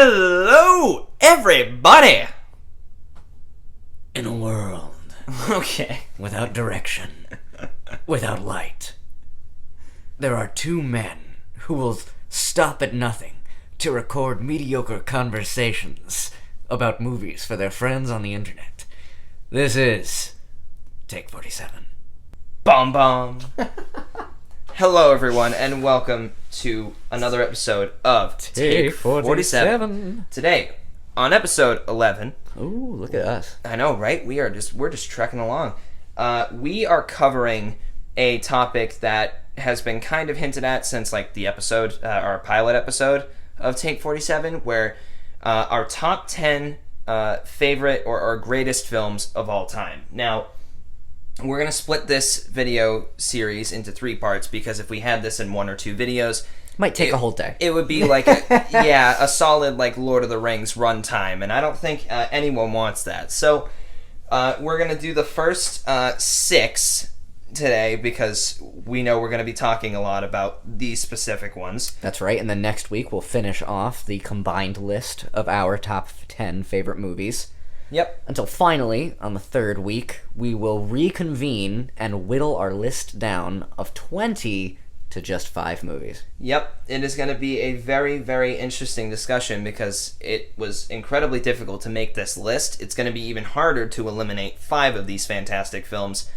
Hello, everybody! In a world Okay. without direction, without light, there are two men who will stop at nothing to record mediocre conversations about movies for their friends on the internet. This is Take 47. Bomb bomb. Hello, everyone, and welcome to another episode of Take 47. Today, on episode 11... Ooh, look at us. I know, right? We're just trekking along. We are covering a topic that has been kind of hinted at since like the episode, our pilot episode of Take 47, where our top 10 favorite or our greatest films of all time. Now, we're going to split this video series into 3 parts because if we had this in 1 or 2 videos, Might take a whole day. it would be like a solid like Lord of the Rings runtime, and I don't think anyone wants that. So we're gonna do the first 6 today because we know we're gonna be talking a lot about these specific ones. That's right, and then next week we'll finish off the combined list of our top 10 favorite movies. Yep. Until finally, on the 3rd week, we will reconvene and whittle our list down of 20 to just 5 movies. Yep. It is going to be a very, very interesting discussion because it was incredibly difficult to make this list. It's going to be even harder to eliminate 5 of these fantastic films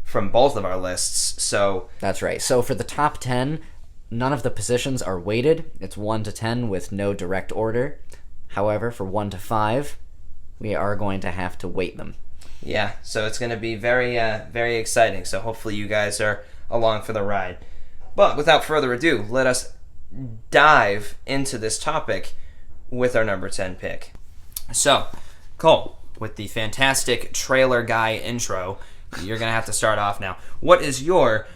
from both of our lists. So That's right. So for the top 10, none of the positions are weighted. It's 1 to 10 with no direct order. However, for 1 to 5, we are going to have to weight them. yeah, so it's going to be very, very exciting. So hopefully you guys are along for the ride. But without further ado, let us dive into this topic with our number 10 pick. So, Cole, with the fantastic trailer guy intro, you're going to have to start off now. What is your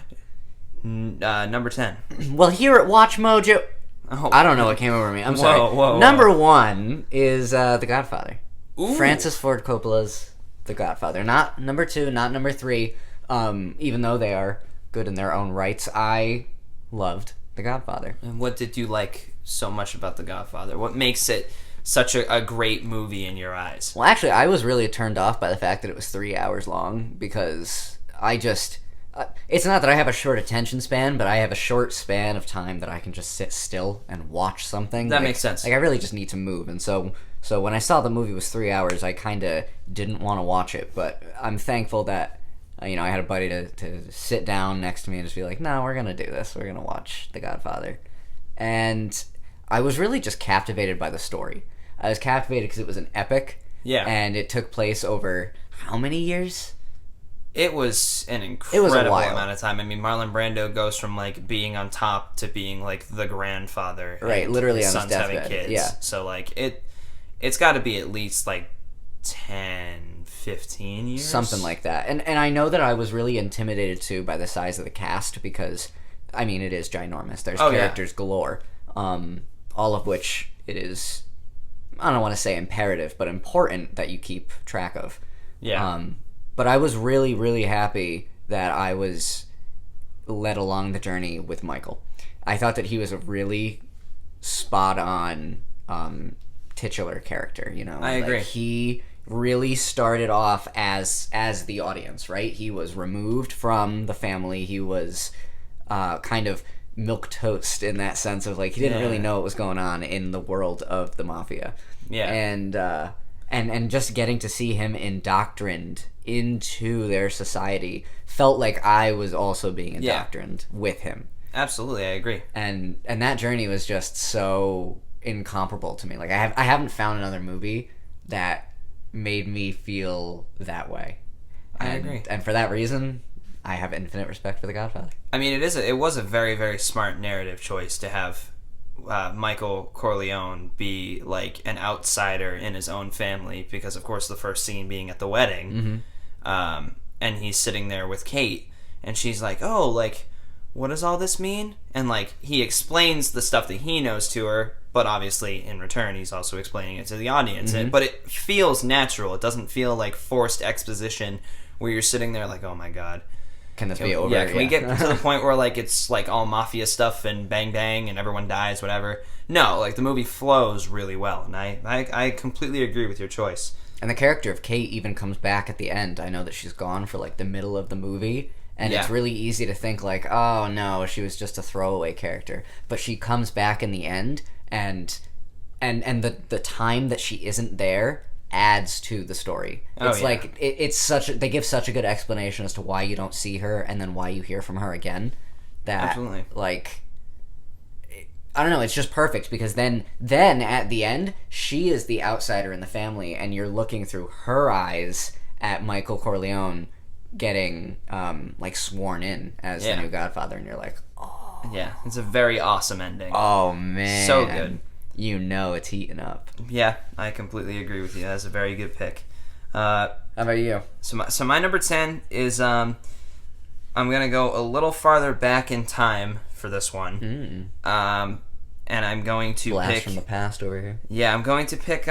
number 10? Well, here at Watch Mojo... Oh. I don't know what came over me. I'm sorry. Whoa. Number 1 is The Godfather. Ooh. Francis Ford Coppola's The Godfather. Not number 2, not number 3. Even though they are good in their own rights, I loved The Godfather. And what did you like so much about The Godfather? What makes it such a great movie in your eyes? Well, actually, I was really turned off by the fact that it was 3 hours long because I just... it's not that I have a short attention span, but I have a short span of time that I can just sit still and watch something. That makes sense. Like, I really just need to move, and so when I saw the movie was 3 hours, I kind of didn't want to watch it, but I'm thankful that I had a buddy to sit down next to me and just be like, no, we're going to do this. We're going to watch The Godfather. And I was really just captivated by the story. I was captivated because it was an epic. Yeah. And it took place over how many years? It was an incredible while. amount of time. I mean, Marlon Brando goes from like being on top to being like the grandfather. Right, and literally his on his sons having deathbed. kids. Yeah. So like it's got to be at least like 10, 15 years. Something like that. And I know that I was really intimidated too by the size of the cast because, I mean, it is ginormous. There's characters galore. All of which it is, I don't want to say imperative, but important that you keep track of. Yeah. But I was really, really happy that I was led along the journey with Michael. I thought that he was a really spot-on titular character, I agree. Like, he really started off as the audience, right? He was removed from the family. He was kind of milquetoast in that sense of, like, he didn't really know what was going on in the world of the mafia. Yeah. And just getting to see him indoctrined into their society felt like I was also being indoctrined with him. Absolutely, I agree. And that journey was just so incomparable to me. Like, I haven't found another movie that made me feel that way. I agree. And for that reason, I have infinite respect for The Godfather. I mean, it was a very, very smart narrative choice to have Michael Corleone be like an outsider in his own family because, of course, the first scene being at the wedding, and he's sitting there with Kate, and she's like, "Oh, like, what does all this mean?" And like he explains the stuff that he knows to her, but obviously in return he's also explaining it to the audience. But it feels natural. It doesn't feel like forced exposition where you're sitting there like, "Oh my god." Can this be over? Yeah, can we get to the point where like it's like all mafia stuff and bang bang and everyone dies, whatever? No, like the movie flows really well, and I completely agree with your choice. And the character of Kate even comes back at the end. I know that she's gone for like the middle of the movie, and it's really easy to think like, oh no, she was just a throwaway character. But she comes back in the end, and the time that she isn't there adds to the story. It's like it's such they give such a good explanation as to why you don't see her and then why you hear from her again. That Absolutely. Like, I don't know, it's just perfect because then at the end she is the outsider in the family and you're looking through her eyes at Michael Corleone getting like sworn in as the new Godfather, and you're like, oh yeah, it's a very awesome ending. Oh man, so good. You know it's heating up. Yeah, I completely agree with you. That's a very good pick. How about you? So my number 10 is I'm gonna go a little farther back in time for this one. And I'm going to Blast pick from the past over here. Yeah, I'm going to pick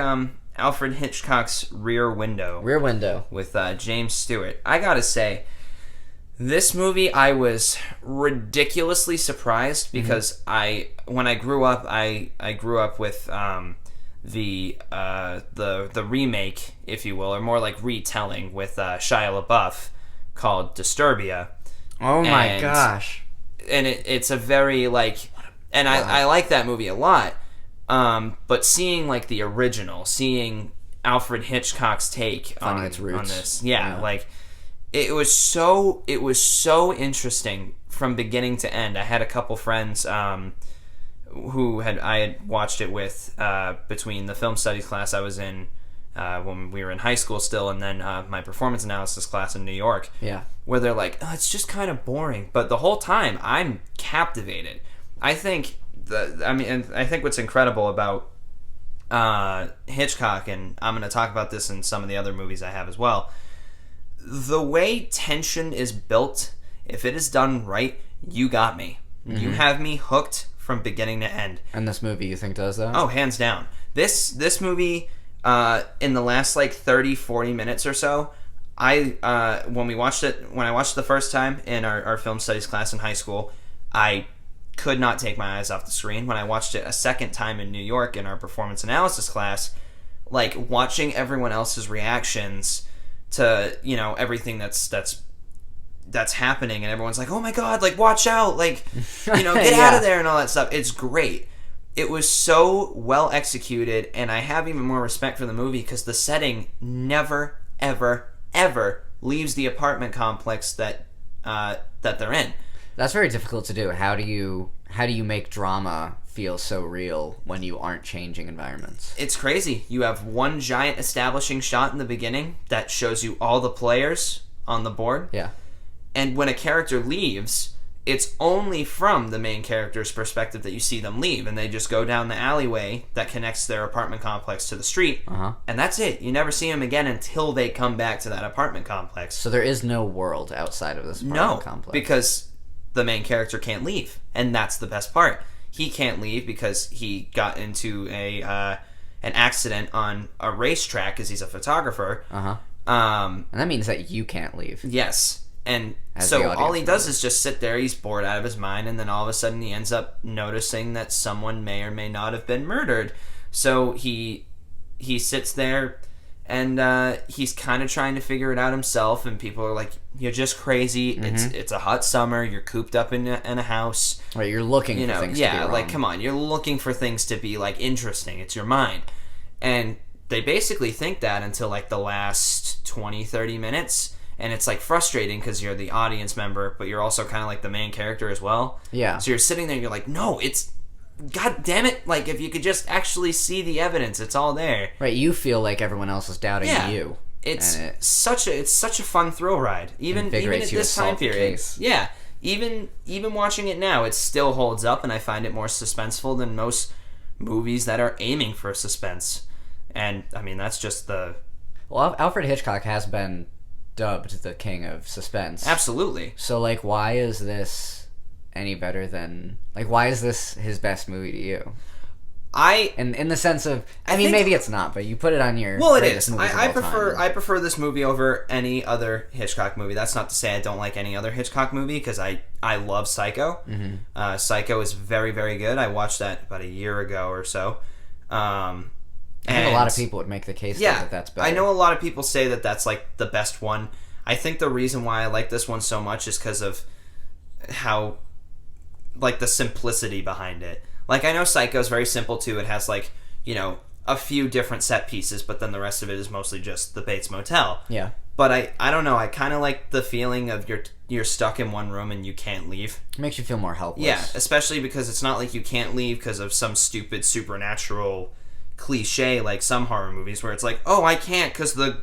Alfred Hitchcock's Rear Window. Rear Window with James Stewart. I gotta say, this movie I was ridiculously surprised because when I grew up, I grew up with the remake, if you will, or more like retelling with Shia LaBeouf called Disturbia. Oh my gosh! And it's a very like, and I like that movie a lot. But seeing like the original, seeing Alfred Hitchcock's take on this, like. It was so interesting from beginning to end. I had a couple friends who I had watched it with between the film studies class I was in when we were in high school still, and then my performance analysis class in New York. Yeah, where they're like, oh, it's just kind of boring, but the whole time I'm captivated. I think what's incredible about Hitchcock, and I'm going to talk about this in some of the other movies I have as well. The way tension is built, if it is done right, you got me. Mm-hmm. You have me hooked from beginning to end. And this movie, you think, does that? Oh, hands down. This movie, in the last like 30, 40 minutes or so, when I watched it the first time in our film studies class in high school, I could not take my eyes off the screen. When I watched it a second time in New York in our performance analysis class, like watching everyone else's reactions to everything that's happening, and everyone's like, oh my god, like watch out, like get out of there and all that stuff. It's great. It was so well executed, and I have even more respect for the movie because the setting never ever leaves the apartment complex that they're in. That's very difficult to do. How do you make drama feel so real when you aren't changing environments? It's crazy. You have one giant establishing shot in the beginning that shows you all the players on the board. Yeah. And when a character leaves, it's only from the main character's perspective that you see them leave, and they just go down the alleyway that connects their apartment complex to the street, and that's it. You never see them again until they come back to that apartment complex. So there is no world outside of this apartment complex. Because the main character can't leave, and that's the best part. He can't leave because he got into an accident on a racetrack because he's a photographer. And that means that you can't leave. Yes. And so all he does is just sit there. He's bored out of his mind, and then all of a sudden he ends up noticing that someone may or may not have been murdered. So he sits there, and he's kind of trying to figure it out himself, and people are like, you're just crazy. It's a hot summer. You're cooped up in a house. Right, you're looking for things to be wrong. Like, come on. You're looking for things to be, like, interesting. It's your mind. And they basically think that until, like, the last 20, 30 minutes. And it's, like, frustrating because you're the audience member, but you're also kind of, like, the main character as well. Yeah. So you're sitting there and you're like, no, it's... God damn it! Like, if you could just actually see the evidence, it's all there. Right, you feel like everyone else is doubting you. It's such a fun thrill ride, even at this time period. Yeah, even watching it now, it still holds up, and I find it more suspenseful than most movies that are aiming for suspense. And I mean, that's just the... Well, Alfred Hitchcock has been dubbed the king of suspense. Absolutely. So, like, why is this any better than... Like, why is this his best movie to you? in the sense of, I mean, think, maybe it's not, but you put it on your well, it greatest is. movies of I all prefer time. I prefer this movie over any other Hitchcock movie. That's not to say I don't like any other Hitchcock movie, because I love Psycho. Mm-hmm. Psycho is very, very good. I watched that about a year ago or so. I think a lot of people would make the case that that's better. I know a lot of people say that that's like the best one. I think the reason why I like this one so much is because of how, like, the simplicity behind it. Like, I know Psycho is very simple too. It has, like, you know, a few different set pieces, but then the rest of it is mostly just the Bates Motel. Yeah. But I don't know. I kind of like the feeling of you're stuck in one room and you can't leave. It makes you feel more helpless. Yeah, especially because it's not like you can't leave because of some stupid supernatural cliche like some horror movies where it's like, oh, I can't because the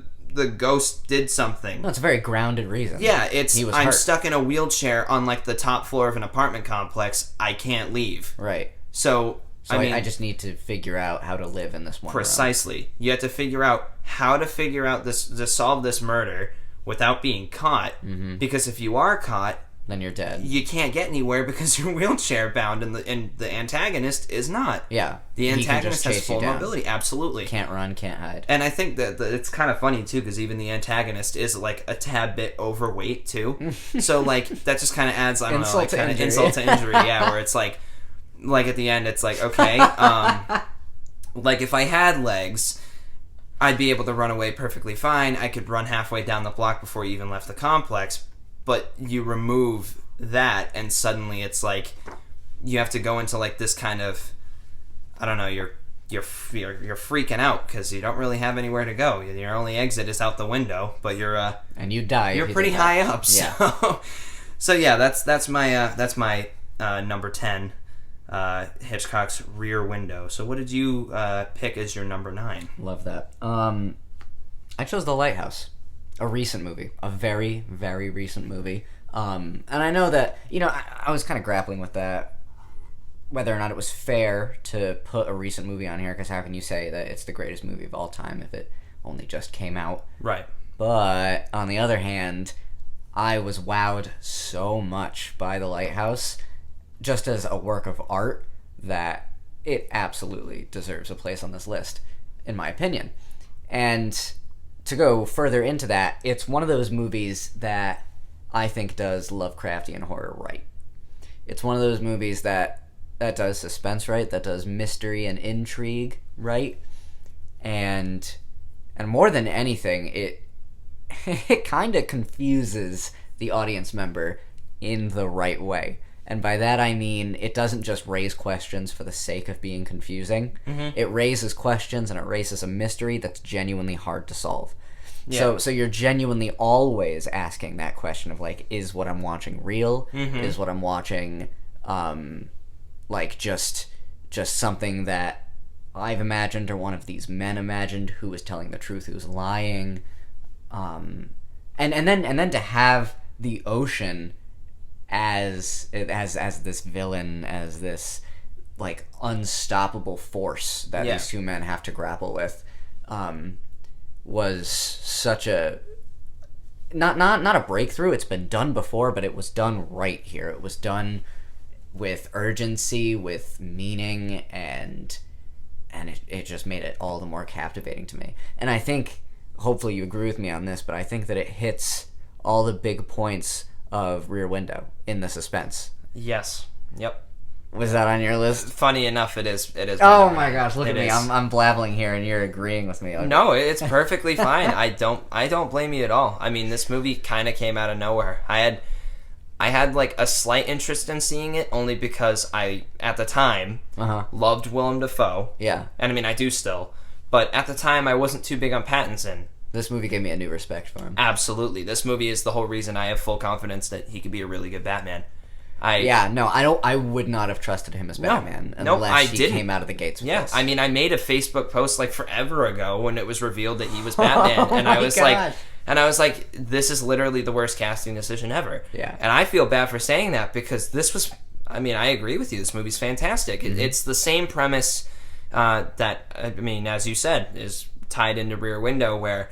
ghost did something. No, it's a very grounded reason. Yeah, it's I'm hurt. stuck in a wheelchair on like the top floor of an apartment complex. I can't leave. Right. So I mean, I just need to figure out how to live in this one precisely. room. You have to figure out how to solve this murder without being caught. Mm-hmm. Because if you are caught, then you're dead. You can't get anywhere because you're wheelchair bound, and the antagonist is not. Yeah, the antagonist has full mobility. Absolutely, can't run, can't hide. And I think that it's kind of funny too, because even the antagonist is like a tad bit overweight too. So like that just kind of adds, I don't know, like kind of insult to injury. Yeah, where it's like at the end, it's like, okay, like if I had legs, I'd be able to run away perfectly fine. I could run halfway down the block before you even left the complex. But you remove that, and suddenly it's like you have to go into like this kind of, I don't know, you're freaking out because you don't really have anywhere to go. Your only exit is out the window, but you're and you die. You're pretty high up. Yeah. So yeah, that's my number 10. Hitchcock's Rear Window. So what did you pick as your number 9? Love that. I chose The Lighthouse, a recent movie, a very, very recent movie. And I know that, you know, I was kind of grappling with that, whether or not it was fair to put a recent movie on here, because how can you say that it's the greatest movie of all time if it only just came out? Right. But on the other hand, I was wowed so much by The Lighthouse, just as a work of art, that it absolutely deserves a place on this list, in my opinion. And to go further into that, it's one of those movies that I think does Lovecraftian horror right. It's one of those movies that does suspense right, that does mystery and intrigue right, and more than anything, it kind of confuses the audience member in the right way. And by that I mean it doesn't just raise questions for the sake of being confusing. Mm-hmm. It raises questions and it raises a mystery that's genuinely hard to solve. Yeah. So you're genuinely always asking that question of like, is what I'm watching real? Mm-hmm. Is what I'm watching like just something that I've imagined or one of these men imagined? Who is telling the truth? Who's lying? And then to have the ocean as this villain, as this like unstoppable force that these two men have to grapple with, was such a not a breakthrough. It's been done before, but it was done right here. It was done with urgency, with meaning, and it just made it all the more captivating to me. And I think, hopefully you agree with me on this, but I think that it hits all the big points of Rear Window in the suspense. Yes. Yep. Was that on your list? Funny enough, it is. Oh my gosh, look at me. I'm blabbling here and you're agreeing with me. No, it's perfectly fine. I don't blame you at all. I mean, this movie kind of came out of nowhere. I had like a slight interest in seeing it only because I, at the time, loved Willem Dafoe. Yeah. And I mean, I do still. But at the time, I wasn't too big on Pattinson. This movie gave me a new respect for him. Absolutely. This movie is the whole reason I have full confidence that he could be a really good Batman. I would not have trusted him as Batman unless he came out of the gates with this. I mean, I made a Facebook post like forever ago when it was revealed that he was Batman, and I was like, this is literally the worst casting decision ever. Yeah. And I feel bad for saying that because this was, I mean, I agree with you. This movie's fantastic. Mm-hmm. It's the same premise that, I mean, as you said, is tied into Rear Window, where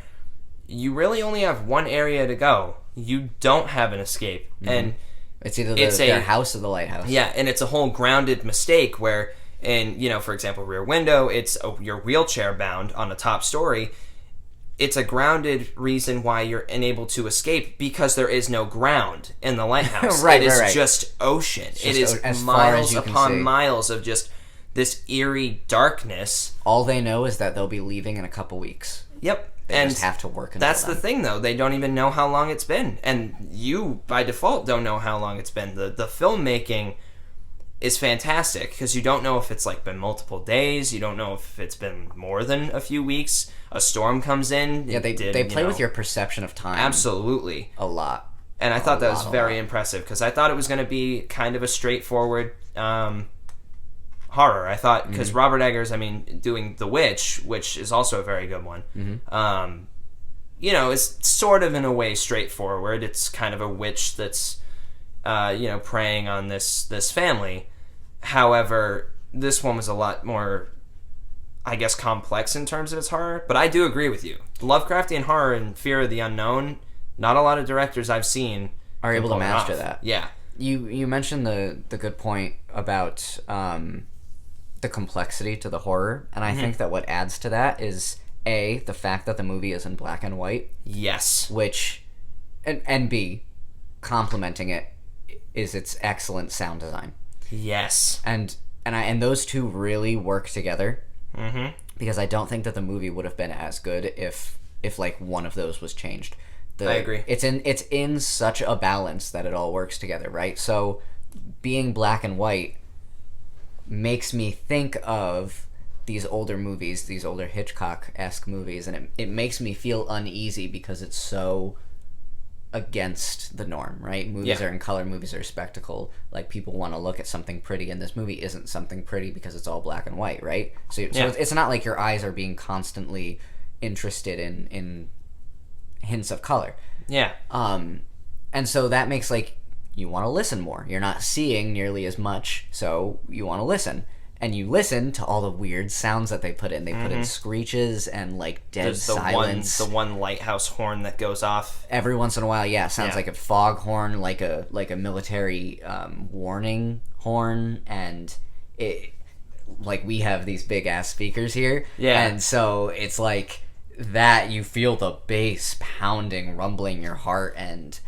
you really only have one area to go. You don't have an escape. Mm-hmm. And it's either their house or the lighthouse. Yeah, and it's a whole grounded mistake where And, for example, Rear Window, you're wheelchair bound on a top story. It's a grounded reason why you're unable to escape because there is no ground in the lighthouse. It is just ocean. It is miles upon miles of just this eerie darkness. All they know is that they'll be leaving in a couple weeks. Yep. They just have to work until that's then. The thing, though. They don't even know how long it's been. And you, by default, don't know how long it's been. The filmmaking is fantastic because you don't know if it's been multiple days. You don't know if it's been more than a few weeks. A storm comes in. Yeah, they play with your perception of time. Absolutely. A lot. And I thought that was very impressive because I thought it was going to be kind of a straightforward horror. I thought, because Robert Eggers, doing The Witch, which is also a very good one, is sort of in a way straightforward. It's kind of a witch that's, preying on this family. However, this one was a lot more, I guess, complex in terms of its horror. But I do agree with you. Lovecraftian horror and Fear of the Unknown, not a lot of directors I've seen are able to master that. Yeah. You mentioned the good point about the complexity to the horror, and I think that what adds to that is A, the fact that the movie is in black and white. Yes. Which, and B, complementing it is its excellent sound design. Yes. And those two really work together. Because I don't think that the movie would have been as good if one of those was changed. I agree. It's in such a balance that it all works together, right? So being black and white makes me think of these older movies, these older Hitchcock-esque movies, and it makes me feel uneasy because it's so against the norm, right? Movies are in color, movies are a spectacle. People want to look at something pretty, and this movie isn't something pretty because it's all black and white, right? So it's not like your eyes are being constantly interested in hints of color. Yeah. And so that makes you want to listen more. You're not seeing nearly as much, so you want to listen. And you listen to all the weird sounds that they put in. They put in screeches and dead silence. The one lighthouse horn that goes off every once in a while. Yeah, sounds like a foghorn, like a military warning horn. And it we have these big ass speakers here. Yeah, and so it's that you feel the bass pounding, rumbling your heart, and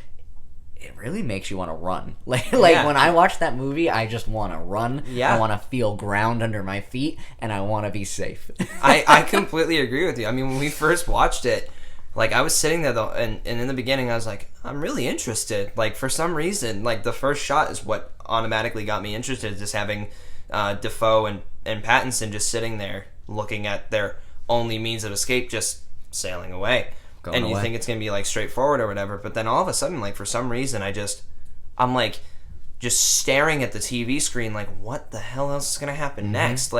it really makes you want to run. When I watch that movie, I just want to run. Yeah. I want to feel ground under my feet, and I want to be safe. I completely agree with you. When we first watched it, I was sitting there, though, and in the beginning, I was I'm really interested. For some reason, the first shot is what automatically got me interested, just having Defoe and Pattinson just sitting there looking at their only means of escape just sailing away. And you think it's going to be straightforward or whatever, but then all of a sudden, for some reason, I'm just staring at the TV screen what the hell else is going to happen next?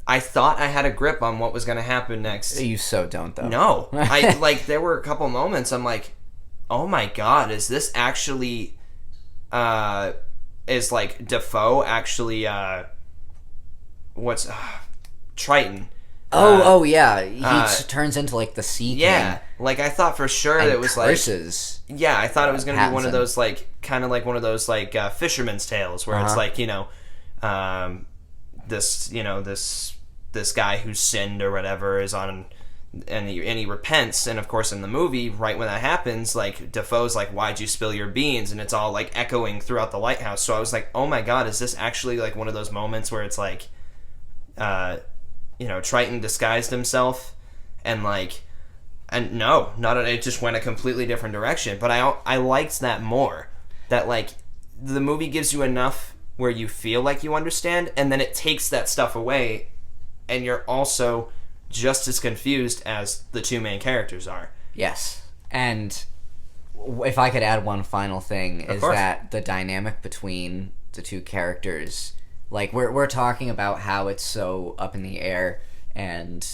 I thought I had a grip on what was going to happen next. You so don't, though. No. There were a couple moments I'm oh my god, is this actually is Defoe actually what's Triton? Oh yeah, he turns into the sea king. Yeah, I thought for sure that it was curses. Yeah, I thought it was going to be one of those kind of one of those fisherman's tales where it's this guy who's sinned or whatever is on, and he repents, and of course in the movie, right when that happens, Defoe's why'd you spill your beans, and it's all echoing throughout the lighthouse. So I was oh my god, is this actually one of those moments where it's Triton disguised himself, and no, it just went a completely different direction. But I liked that more. That the movie gives you enough where you feel like you understand, and then it takes that stuff away, and you're also just as confused as the two main characters are. Yes, and if I could add one final thing, is that the dynamic between the two characters. We're talking about how it's so up in the air and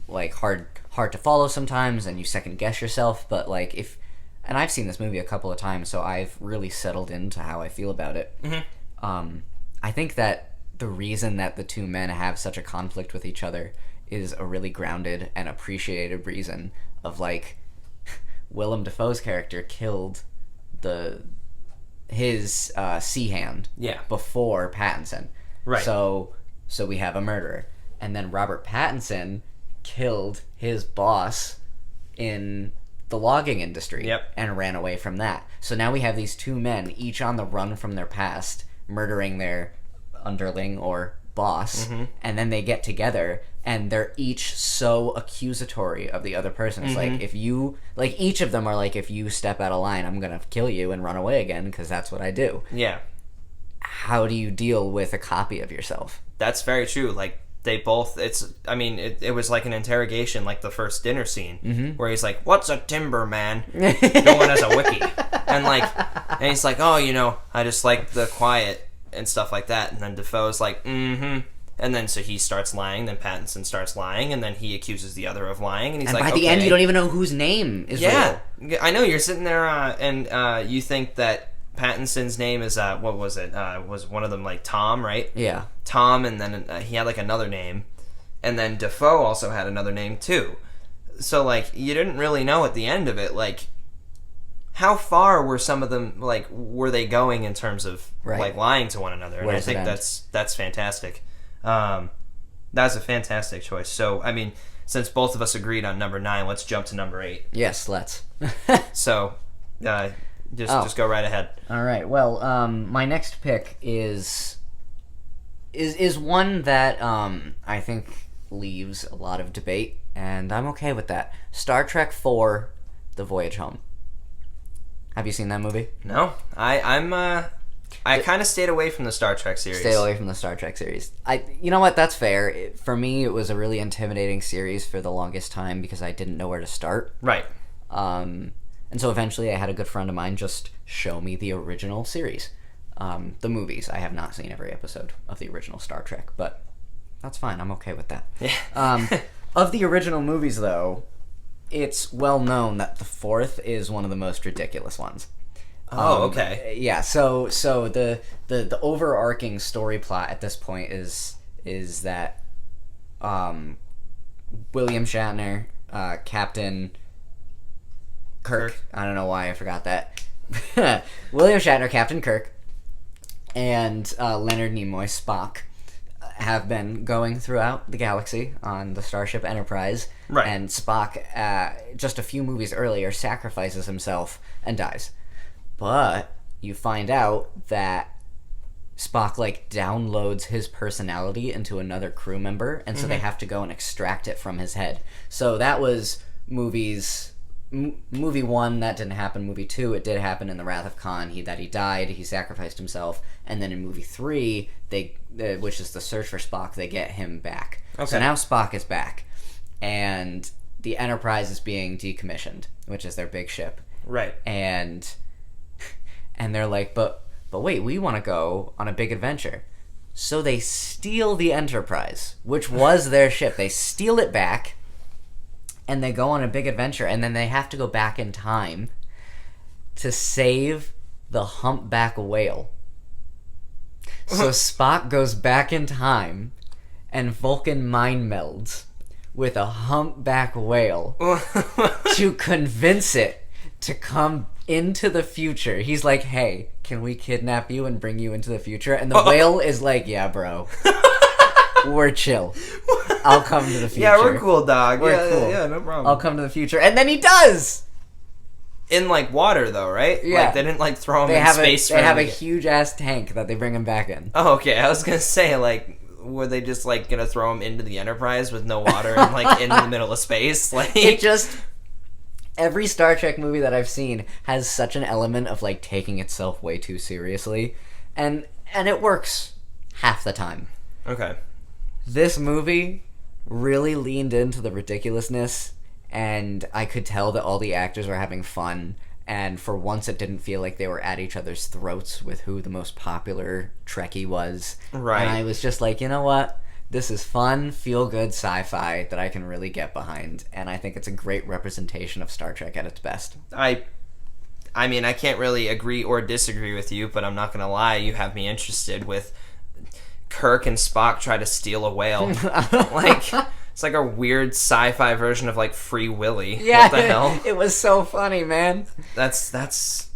hard to follow sometimes, and you second guess yourself. But and I've seen this movie a couple of times, so I've really settled into how I feel about it. I think that the reason that the two men have such a conflict with each other is a really grounded and appreciated reason of Willem Dafoe's character killed his sea hand before before Pattinson. Right. So so we have a murderer. And then Robert Pattinson killed his boss in the logging industry. Yep. And ran away from that. So now we have these two men, each on the run from their past, murdering their underling or boss, and then they get together and they're each so accusatory of the other person. It's like, if you, like, each of them are like, if you step out of line, I'm gonna kill you and run away again, because that's what I do. Yeah. How do you deal with a copy of yourself? That's very true. Like, they both, it was like an interrogation, like the first dinner scene, where he's like, what's a timber, man? No one has a wiki. And he's like, oh, I just like the quiet and stuff like that. And then Defoe's like, and then so he starts lying, then Pattinson starts lying, and then he accuses the other of lying, and he's like, by the end you don't even know whose name is real. I know, you're sitting there and you think that Pattinson's name is what was it, was one of them like Tom, right? Yeah, Tom, and then he had like another name, and then Defoe also had another name too. So like, you didn't really know at the end of it, like, how far were some of them, like, were they going in terms of like lying to one another? And I think that's fantastic. That's a fantastic choice. So I mean, since both of us agreed on number 9, let's jump to number 8. Yes, let's. So just go right ahead. All right. Well, my next pick is one that I think leaves a lot of debate, and I'm okay with that. Star Trek IV: The Voyage Home. Have you seen that movie? No, I kind of stayed away from the Star Trek series. Stayed away from the Star Trek series. You know what? That's fair. For me, it was a really intimidating series for the longest time because I didn't know where to start. Right. And so eventually I had a good friend of mine just show me the original series. The movies. I have not seen every episode of the original Star Trek, but that's fine. I'm okay with that. Yeah. Of the original movies, though, it's well known that the fourth is one of the most ridiculous ones. Oh, okay. Yeah, so the overarching story plot at this point is that William Shatner, Captain Kirk. I don't know why I forgot that. William Shatner, Captain Kirk, and Leonard Nimoy, Spock, have been going throughout the galaxy on the Starship Enterprise. Right. And Spock, just a few movies earlier, sacrifices himself and dies. But you find out that Spock, like, downloads his personality into another crew member, and so they have to go and extract it from his head. So that was movie 1, that didn't happen. Movie 2, it did happen in The Wrath of Khan. He died, he sacrificed himself, and then in movie 3, which is The Search for Spock, they get him back. Okay. So now Spock is back, and the Enterprise is being decommissioned, which is their big ship. Right. And they're like, but wait, we want to go on a big adventure. So they steal the Enterprise, which was their ship. They steal it back, and they go on a big adventure, and then they have to go back in time to save the humpback whale. So Spock goes back in time, and Vulcan mind melds with a humpback whale to convince it to come into the future. He's like, hey, can we kidnap you and bring you into the future? And the whale is like, yeah, bro. We're chill. I'll come to the future. Yeah, we're cool, dog. We're cool. Yeah, no problem. I'll come to the future. And then he does! In, like, water, though, right? Yeah. Like, they didn't, like, throw him in space. They have a huge-ass tank that they bring him back in. Oh, okay. I was gonna say, like, were they just, like, gonna throw him into the Enterprise with no water and, like, in the middle of space? Like, it just... Every Star Trek movie that I've seen has such an element of, like, taking itself way too seriously. And it works half the time. Okay. This movie really leaned into the ridiculousness, and I could tell that all the actors were having fun, and for once it didn't feel like they were at each other's throats with who the most popular Trekkie was. Right. And I was just like, you know what? This is fun, feel-good sci-fi that I can really get behind, and I think it's a great representation of Star Trek at its best. I mean, I can't really agree or disagree with you, but I'm not gonna lie, you have me interested with Kirk and Spock try to steal a whale. Like, it's like a weird sci-fi version of, like, Free Willy. Yeah, what the hell? It was so funny, man. That's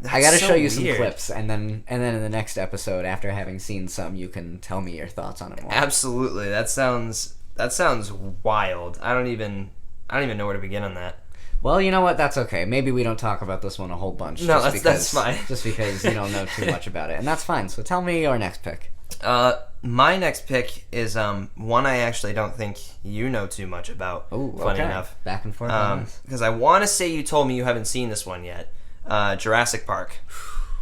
I gotta so show you some weird. clips, and then in the next episode, after having seen some, you can tell me your thoughts on it more. Absolutely, that sounds wild. I don't even know where to begin on that. Well, you know what? That's okay. Maybe we don't talk about this one a whole bunch. No, that's fine. Just because you don't know too much about it, and that's fine. So tell me your next pick. My next pick is one I actually don't think you know too much about. Oh, funny okay. enough. Back and forth on this. Because I want to say you told me you haven't seen this one yet. Jurassic Park.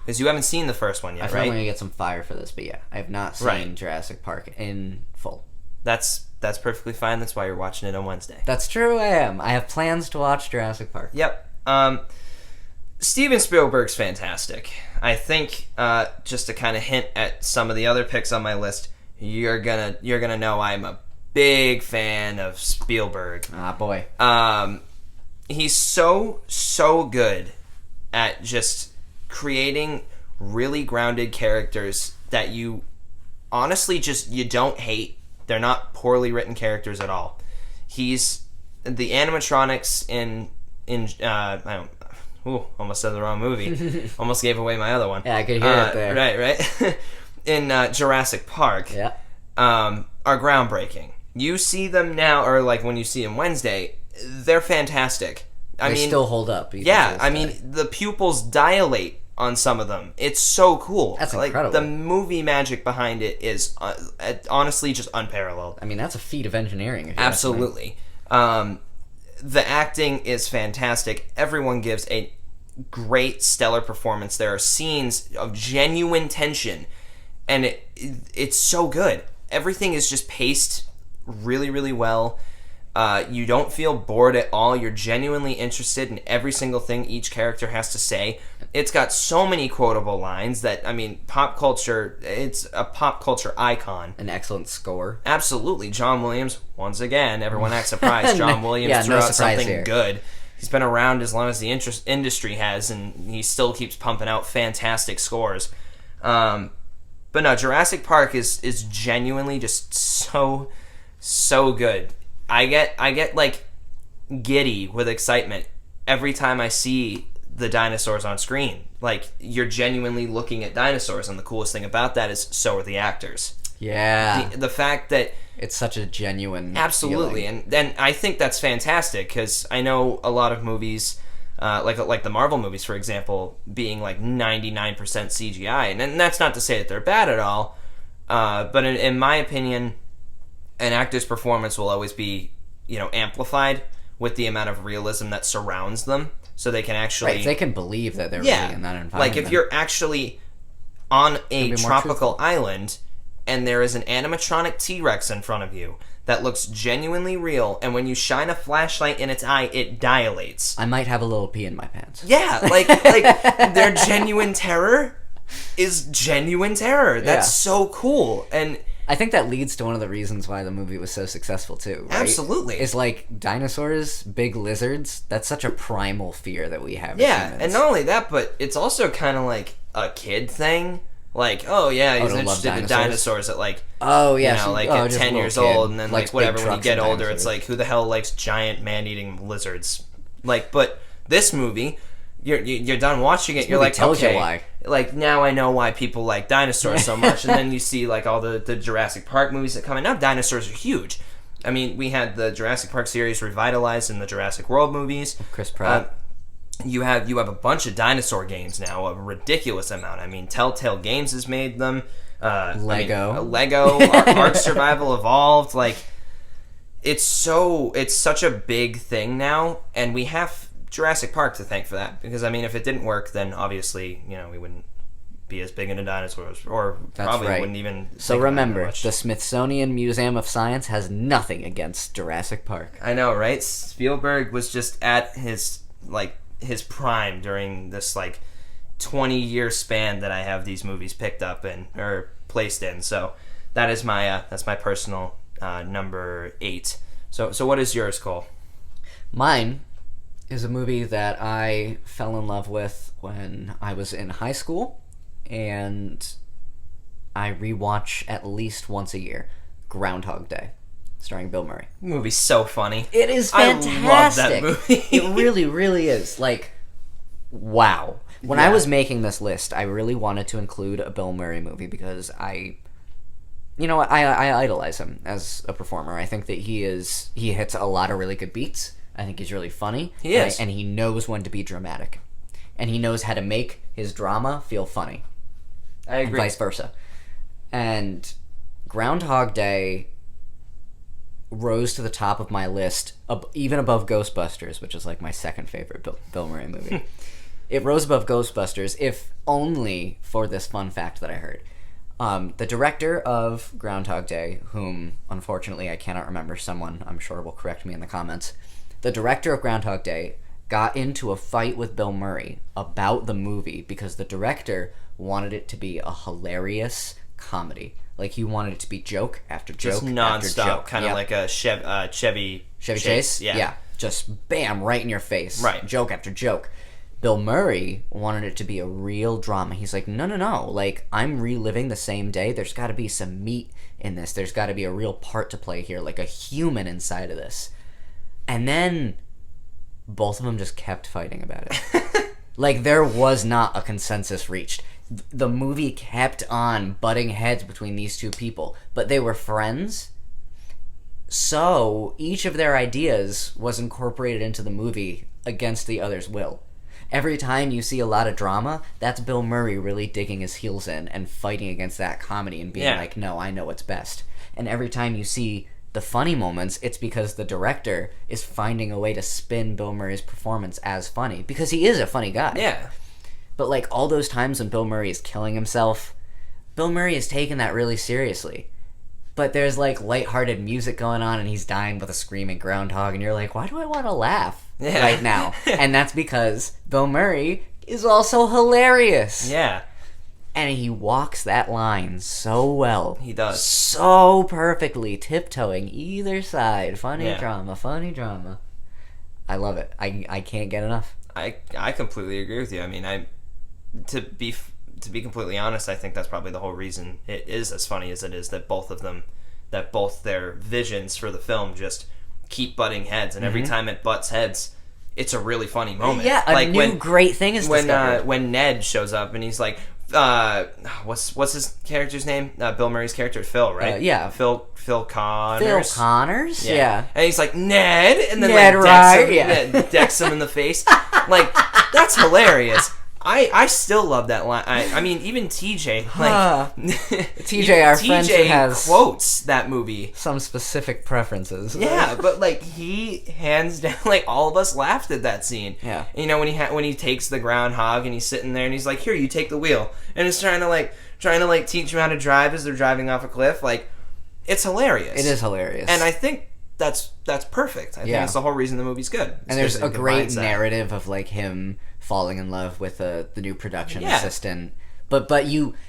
Because you haven't seen the first one yet, I feel right? like I'm gonna get some fire for this, but yeah, I have not seen Jurassic Park in full. That's perfectly fine. That's why you're watching it on Wednesday. That's true. I am. I have plans to watch Jurassic Park. Yep. Steven Spielberg's fantastic. I think just to kind of hint at some of the other picks on my list, you're gonna know I'm a big fan of Spielberg. Ah, boy. He's so good at just creating really grounded characters that you honestly you don't hate. They're not poorly written characters at all. He's the animatronics in almost said the wrong movie. Almost gave away my other one. Yeah, I could hear it there. Right. In Jurassic Park, Yeah. are groundbreaking. You see them now, or like when you see them Wednesday, they're fantastic. I mean, still hold up. Yeah, I mean, the pupils dilate on some of them. It's so cool. That's incredible. The movie magic behind it is honestly just unparalleled. I mean, that's a feat of engineering. If you ask me. Absolutely. The acting is fantastic. Everyone gives a great, stellar performance. There are scenes of genuine tension, and it's so good. Everything is just paced really, really well. You don't feel bored at all. You're genuinely interested in every single thing each character has to say. It's got so many quotable lines that, I mean, pop culture, it's a pop culture icon. An excellent score. Absolutely. John Williams, once again, everyone acts surprised. John Williams Yeah, threw no out something here. good. He's been around as long as the industry has, and he still keeps pumping out fantastic scores. But no, Jurassic Park is genuinely just so good. I get like giddy with excitement every time I see the dinosaurs on screen. Like, you're genuinely looking at dinosaurs, and the coolest thing about that is so are the actors. Yeah. The fact that It's such a genuine absolutely feeling. and I think that's fantastic, because I know a lot of movies like the Marvel movies, for example, being like 99% CGI, and that's not to say that they're bad at all, but in my opinion, an actor's performance will always be, amplified with the amount of realism that surrounds them, so they can actually... Right, they can believe that they're really in that environment. Like, if you're actually on a more tropical island, and there is an animatronic T-Rex in front of you that looks genuinely real, and when you shine a flashlight in its eye, it dilates. I might have a little pee in my pants. Yeah, like their genuine terror is genuine terror. That's so cool. And I think that leads to one of the reasons why the movie was so successful too. Right? Absolutely. It's like dinosaurs, big lizards. That's such a primal fear that we have. yeah, as humans. and not only that, but it's also kind of like a kid thing. Like, oh yeah, he's to love interested in dinosaurs at like, oh yeah, at just 10 a years little kid old, and then likes like whatever big when you trucks get and older, it's dinosaurs. like, who the hell likes giant man-eating lizards? Like, but this movie, you're done watching it, you're movie like, tells you okay, why. like now I know why people like dinosaurs so much. And then you see like all the Jurassic Park movies that come in. Now dinosaurs are huge. I mean, we had the Jurassic Park series revitalized in the Jurassic World movies. Chris Pratt. You have a bunch of dinosaur games now, a ridiculous amount. I mean, Telltale Games has made them. Lego, Ark Survival Evolved. Like, it's such a big thing now, and we have Jurassic Park to thank for that. Because I mean, if it didn't work, then obviously we wouldn't be as big into dinosaurs, or That's probably right. wouldn't even. So think about it remember, much. the Smithsonian Museum of Science has nothing against Jurassic Park. I know, right? Spielberg was just at his prime during this 20-year span that I have these movies picked up or placed in. So that is that's my personal number 8. So what is yours, Cole? Mine is a movie that I fell in love with when I was in high school, and I rewatch at least once a year. Groundhog Day, starring Bill Murray. The movie's so funny. It is I fantastic. love that movie. It really, really is. Like, wow. When I was making this list, I really wanted to include a Bill Murray movie because I idolize him as a performer. I think that he hits a lot of really good beats. I think he's really funny. He is. And he knows when to be dramatic. And he knows how to make his drama feel funny. I agree. And vice versa. And Groundhog Day rose to the top of my list, even above Ghostbusters, which is like my second favorite Bill Murray movie. It rose above Ghostbusters, if only for this fun fact that I heard. The director of Groundhog Day, whom unfortunately I cannot remember, someone I'm sure will correct me in the comments. The director of Groundhog Day got into a fight with Bill Murray about the movie because the director wanted it to be a hilarious comedy. Like, he wanted it to be joke after joke just nonstop, after joke. kind of like a Chevy Chase? Yeah. Just bam, right in your face. Right. Joke after joke. Bill Murray wanted it to be a real drama. He's like, no. Like, I'm reliving the same day. There's got to be some meat in this. There's got to be a real part to play here, like a human inside of this. And then both of them just kept fighting about it. Like, there was not a consensus reached. The movie kept on butting heads between these two people, but they were friends. So each of their ideas was incorporated into the movie against the other's will. Every time you see a lot of drama, that's Bill Murray really digging his heels in and fighting against that comedy and being like, no, I know what's best. And every time you see the funny moments, it's because the director is finding a way to spin Bill Murray's performance as funny, because he is a funny guy. Yeah. But like all those times when Bill Murray is killing himself, Bill Murray is taking that really seriously. But there's like lighthearted music going on and he's dying with a screaming groundhog and you're like, why do I want to laugh right now? And that's because Bill Murray is also hilarious. Yeah. And he walks that line so well. He does. So perfectly, tiptoeing either side. Funny drama. I love it. I can't get enough. I completely agree with you. I mean, to be completely honest, I think that's probably the whole reason it is as funny as it is, that both their visions for the film just keep butting heads, and every time it butts heads, it's a really funny moment. Yeah, great thing is discovered. When Ned shows up and he's like, what's his character's name? Bill Murray's character, Phil, right? Yeah. Phil Connors. Phil Connors? Yeah. And he's like, Ned, and then Ned, like decks him in the face. Like, that's hilarious. I still love that line. I mean, even TJ, like TJ, our friend who has quotes that movie. Some specific preferences. Yeah, but like he hands down, like all of us laughed at that scene. Yeah, and, you know, when he takes the groundhog and he's sitting there and he's like, "Here, you take the wheel," and he's trying to teach him how to drive as they're driving off a cliff. Like, it's hilarious. It is hilarious, and I think that's perfect. I think it's the whole reason the movie's good. And there's a great narrative of like him falling in love with the new production assistant. But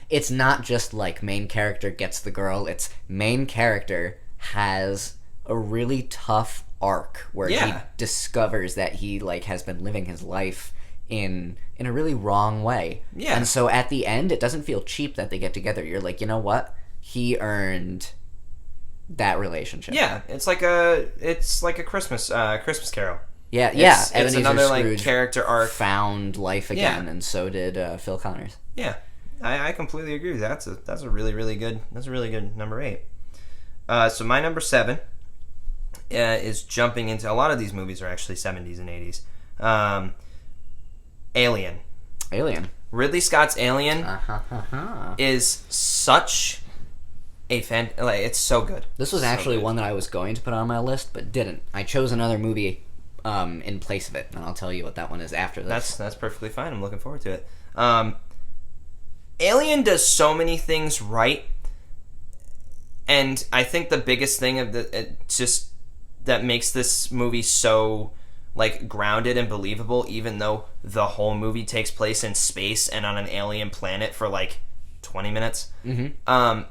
it's not just like main character gets the girl. It's main character has a really tough arc where he discovers that he like has been living his life in a really wrong way. Yeah. And so at the end, it doesn't feel cheap that they get together. You're like, you know what? He earned that relationship. Yeah, it's like a Christmas Carol. Yeah, it's another Scrooge like character arc, found life again, and so did Phil Connors. Yeah, I completely agree with that. That's a really good number 8. So my number 7 is jumping into, a lot of these movies are actually 70s and 80s. Alien. Ridley Scott's Alien is such a fan. Like, it's so good. This was actually one that I was going to put on my list, but didn't. I chose another movie in place of it, and I'll tell you what that one is after this. That's perfectly fine. I'm looking forward to it. Alien does so many things right, and I think the biggest thing that makes this movie so like grounded and believable, even though the whole movie takes place in space and on an alien planet for like 20 minutes. Mm-hmm.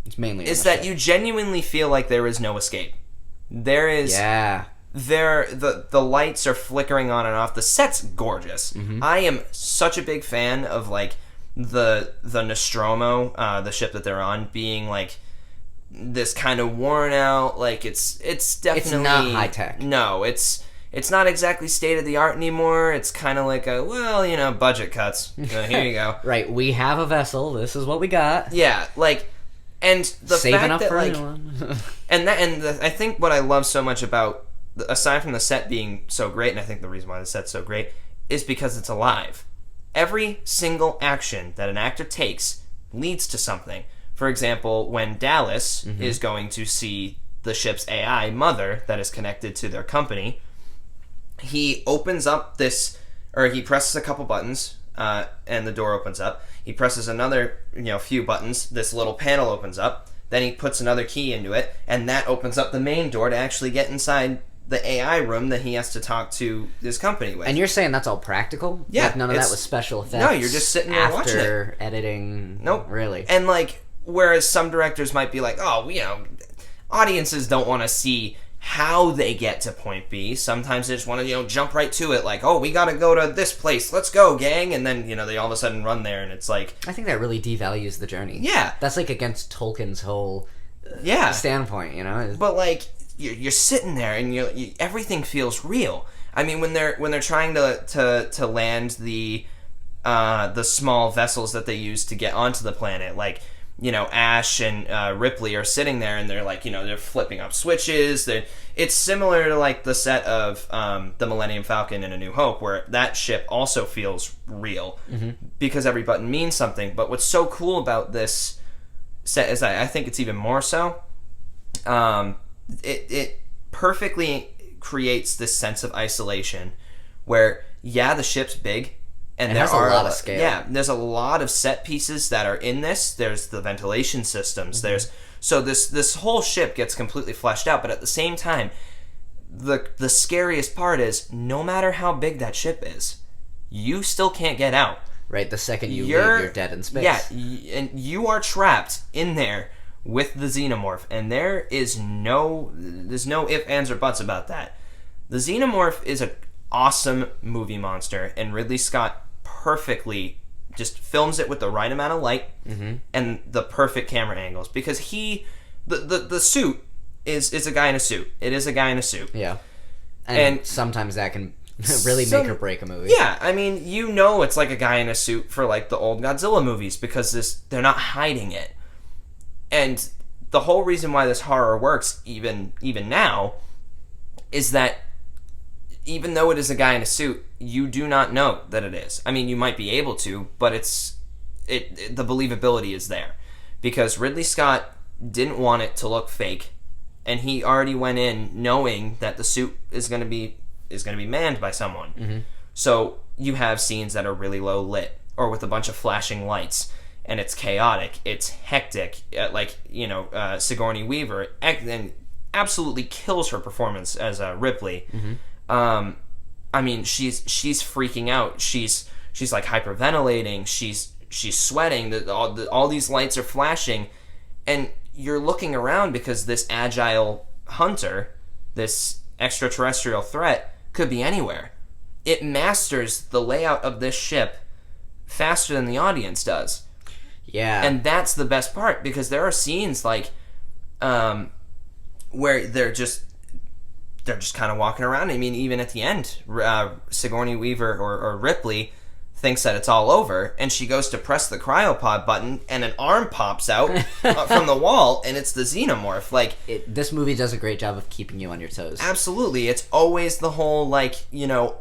It's mainly is that you genuinely feel like there is no escape. There is. Yeah. The lights are flickering on and off. The set's gorgeous. Mm-hmm. I am such a big fan of like the Nostromo, the ship that they're on, being like this kind of worn out. Like it's definitely, it's not high tech. No, it's it's not exactly state of the art anymore. It's kind of like budget cuts. Here you go. Right, we have a vessel. This is what we got. Yeah, like, and the Saving fact up that for like, anyone. I think what I love so much about, aside from the set being so great, and I think the reason why the set's so great is because it's alive. Every single action that an actor takes leads to something. For example, when Dallas is going to see the ship's AI mother that is connected to their company, he opens up he presses a couple buttons, and the door opens up. He presses another, few buttons. This little panel opens up. Then he puts another key into it, and that opens up the main door to actually get inside the AI room that he has to talk to his company with. And you're saying that's all practical? Yeah. Like none of that was special effects? No, you're just sitting there watching it. After editing? Nope. Really? And, whereas some directors might be like, audiences don't want to see how they get to point B. Sometimes they just want to, jump right to it, like, oh, we gotta go to this place, let's go, gang, and then, they all of a sudden run there, and it's like... I think that really devalues the journey. Yeah. That's, against Tolkien's whole standpoint, But, you're sitting there, and everything feels real. I mean, when they're trying to land the small vessels that they use to get onto the planet, Ash and Ripley are sitting there, and they're they're flipping up switches. It's similar to the set of the Millennium Falcon in A New Hope, where that ship also feels real because every button means something. But what's so cool about this set is I think it's even more so. It perfectly creates this sense of isolation, where the ship's big. And there are a lot of scale. Yeah, there's a lot of set pieces that are in this. There's the ventilation systems. So this whole ship gets completely fleshed out. But at the same time, the scariest part is no matter how big that ship is, you still can't get out. Right, the second you leave, you're dead in space. Yeah, and you are trapped in there with the xenomorph, and there's no ifs, ands, or buts about that. The xenomorph is an awesome movie monster, and Ridley Scott perfectly just films it with the right amount of light and the perfect camera angles, because the suit is a guy in a suit. It is a guy in a suit. Yeah. And sometimes that can really make or break a movie. Yeah, I mean, it's like a guy in a suit for the old Godzilla movies, because they're not hiding it. And the whole reason why this horror works even now is that even though it is a guy in a suit, you do not know that it is. I mean, you might be able to, but the believability is there, because Ridley Scott didn't want it to look fake, and he already went in knowing that the suit is going to be manned by someone. So you have scenes that are really low lit, or with a bunch of flashing lights, and it's chaotic, it's hectic. Sigourney Weaver and absolutely kills her performance as Ripley. I mean, she's freaking out. She's hyperventilating. She's sweating. All these lights are flashing, and you're looking around because this agile hunter, this extraterrestrial threat, could be anywhere. It masters the layout of this ship faster than the audience does. Yeah, and that's the best part, because there are scenes where they're just kind of walking around. I mean, even at the end, Sigourney Weaver or Ripley thinks that it's all over, and she goes to press the cryopod button, and an arm pops out from the wall, and it's the xenomorph. This movie does a great job of keeping you on your toes. Absolutely. It's always the whole,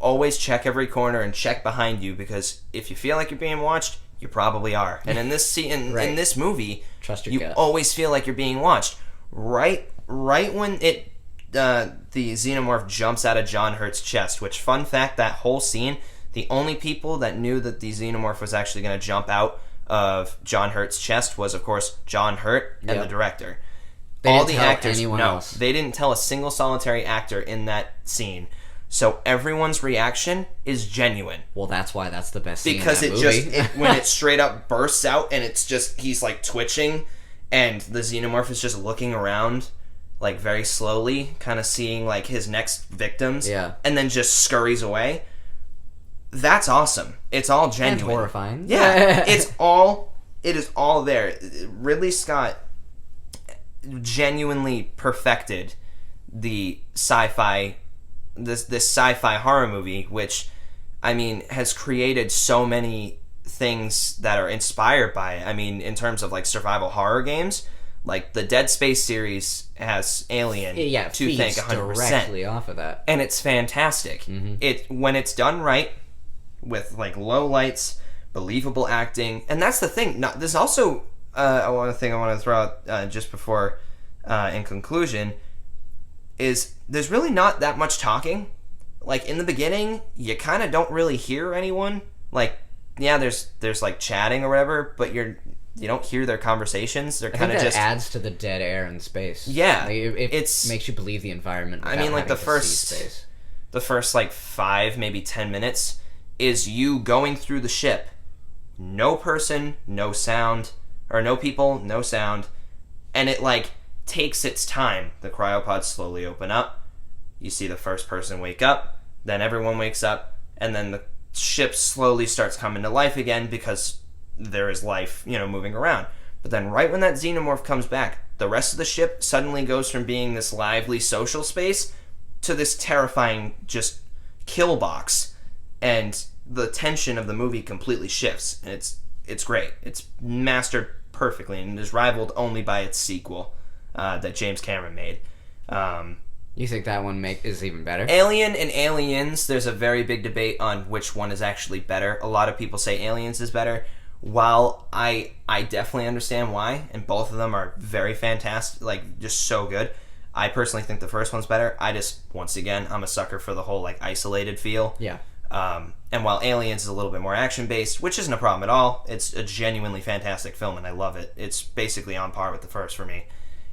always check every corner and check behind you, because if you feel like you're being watched, you probably are. And in this scene, in this movie, trust your you gut. Always feel like you're being watched. Right when the xenomorph jumps out of John Hurt's chest, which, fun fact, that whole scene, the only people that knew that the xenomorph was actually going to jump out of John Hurt's chest was, of course, John Hurt and the director. All the actors, else. They didn't tell a single solitary actor in that scene. So everyone's reaction is genuine. Well, that's why that's the best scene because in that movie. When it straight up bursts out, and it's just, he's twitching, and the xenomorph is just looking around, very slowly, kind of seeing his next victims, and then just scurries away. That's awesome. It's all genuine. And horrifying. Yeah, it is all there. Ridley Scott genuinely perfected the sci-fi this sci-fi horror movie, which, I mean, has created so many things that are inspired by it. I mean, in terms of like survival horror games, like the Dead Space series has Alien to thank 100%. Directly off of that. And it's fantastic. Mm-hmm. When it's done right, with like low lights, believable acting, and that's the thing. There's also one thing I want to throw out just before in conclusion is there's really not that much talking. Like in the beginning, you kind of don't really hear anyone. Like, yeah, there's like chatting or whatever, but you don't hear their conversations. They're kind of just adds to the dead air in space. Yeah, like, it makes you believe the environment. I mean, like the first like 5, maybe 10 minutes is you going through the ship, no person, no sound, or no people, no sound, and it like takes its time. The cryopods slowly open up. You see the first person wake up, then everyone wakes up, and then the ship slowly starts coming to life again because there is life, moving around. But then right when that xenomorph comes back, the rest of the ship suddenly goes from being this lively social space to this terrifying just kill box. And the tension of the movie completely shifts. And it's great. It's mastered perfectly and is rivaled only by its sequel that James Cameron made. You think that one is even better? Alien and Aliens, there's a very big debate on which one is actually better. A lot of people say Aliens is better. While I definitely understand why, and both of them are very fantastic, like just so good. I personally think the first one's better. Once again, I'm a sucker for the whole like isolated feel. Yeah. And while Aliens is a little bit more action-based, which isn't a problem at all, it's a genuinely fantastic film, and I love it. It's basically on par with the first for me.